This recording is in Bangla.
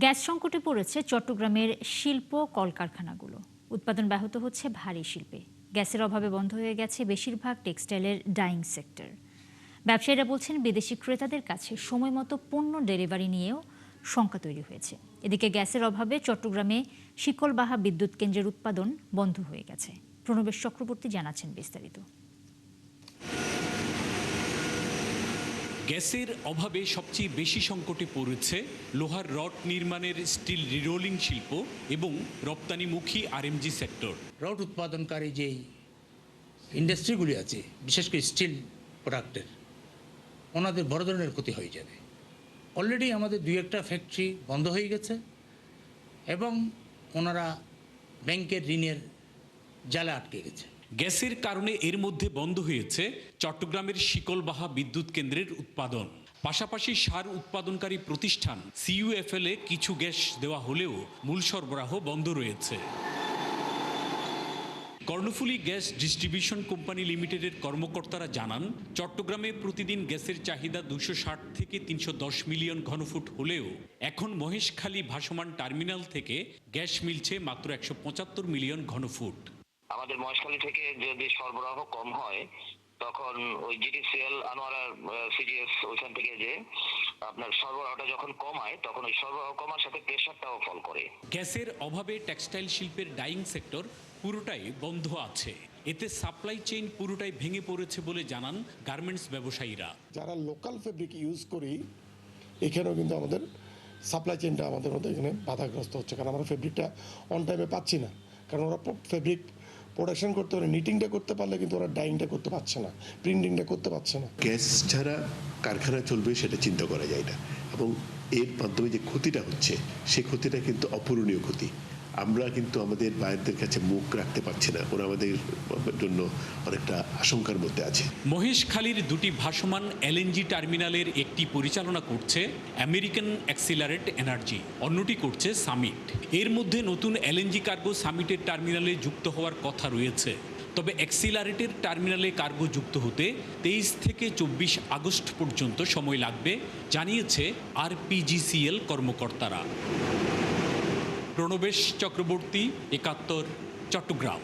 গ্যাস সংকটে পড়েছে চট্টগ্রামের শিল্প কলকারখানাগুলো। উৎপাদন ব্যাহত হচ্ছে ভারী শিল্পে। গ্যাসের অভাবে বন্ধ হয়ে গেছে বেশিরভাগ টেক্সটাইলের ডাইং সেক্টর। ব্যবসায়ীরা বলছেন বিদেশি ক্রেতাদের কাছে সময় মতো পণ্য ডেলিভারি নিয়েও শঙ্কা তৈরি হয়েছে। এদিকে গ্যাসের অভাবে চট্টগ্রামে শিকলবাহা বিদ্যুৎ কেন্দ্রের উৎপাদন বন্ধ হয়ে গেছে। প্রণবেশ চক্রবর্তী জানাচ্ছেন বিস্তারিত। গ্যাসের অভাবে সবচেয়ে বেশি সংকটে পড়েছে লোহার রড নির্মাণের স্টিল রিরোলিং শিল্প এবং রপ্তানিমুখী আরএমজি সেক্টর। রড উৎপাদনকারী যেই ইন্ডাস্ট্রিগুলি আছে, বিশেষ করে স্টিল প্রোডাক্টের, ওনাদের বড় ধরনের ক্ষতি হয়ে যাবে। অলরেডি আমাদের 2-1টা ফ্যাক্টরি বন্ধ হয়ে গেছে এবং ওনারা ব্যাংকের ঋণের জালে আটকে গেছে। গ্যাসের কারণে এর মধ্যে বন্ধ হয়েছে চট্টগ্রামের শিকলবাহা বিদ্যুৎ কেন্দ্রের উৎপাদন। পাশাপাশি সার উৎপাদনকারী প্রতিষ্ঠান সিইউএফএল-এ কিছু গ্যাস দেওয়া হলেও মূল সরবরাহ বন্ধ রয়েছে। কর্ণফুলী গ্যাস ডিস্ট্রিবিউশন কোম্পানি লিমিটেডের কর্মকর্তারা জানান, চট্টগ্রামে প্রতিদিন গ্যাসের চাহিদা 260 থেকে 310 মিলিয়ন ঘনফুট হলেও এখন মহেশখালী ভাসমান টার্মিনাল থেকে গ্যাস মিলছে মাত্র 175 মিলিয়ন ঘনফুট। আমাদের মহেশখালী থেকে যদি সরবরাহ কম হয় তখন ওই জিটিসিএল আনোয়ারা সিজিএস ওইখান থেকে যে আপনার সরবরাহটা যখন কমায় তখন ওই সরবরাহ কমার সাথে প্রেশারটাও ফল করে। গ্যাসের অভাবে টেক্সটাইল শিল্পের ডাইং সেক্টর পুরোটাই বন্ধ আছে। এতে সাপ্লাই চেইন পুরোটাই ভেঙে পড়েছে বলে জানান গার্মেন্টস ব্যবসায়ীরা। যারা লোকাল ফেব্রিক ইউজ করি, এখানেও কিন্তু আমাদের সাপ্লাই চেইনটা আমাদের মধ্যে এখানে বাধাগ্রস্ত হচ্ছে, কারণ আমরা ফেব্রিকটা অন টাইমে পাচ্ছি না। কারণ ওরা ফেব্রিক প্রোডাকশন করতে পারে, নিটিংটা করতে পারলে কিন্তু ওরা ডাইংটা করতে পারছে না, প্রিন্টিংটা করতে পারছে না। গ্যাস ছাড়া কারখানা চলবে সেটা চিন্তা করা যায় না, এবং এর মাধ্যমে যে ক্ষতিটা হচ্ছে সেই ক্ষতিটা কিন্তু অপূরণীয় ক্ষতি। আমরা কিন্তু আমাদের বাইরের কাছে মুখ রাখতে পারছি না, ওরা আমাদের জন্য অনেকটা আশঙ্কার মধ্যে আছে। মহেশখালীর দুটি ভাসমান এলএনজি টার্মিনালের একটি পরিচালনা করছে আমেরিকান অ্যাক্সিলারেট এনার্জি, অন্যটি করছে সামিট। এর মধ্যে নতুন এলএনজি কার্গো সামিটের টার্মিনালে যুক্ত হওয়ার কথা রয়েছে। তবে অ্যাক্সিলারেটের টার্মিনালে কার্গো যুক্ত হতে 23 থেকে 24 আগস্ট পর্যন্ত সময় লাগবে, জানিয়েছে আরপিজিসিএল কর্মকর্তারা। প্রণবেশ চক্রবর্তী, 71, চট্টগ্রাম।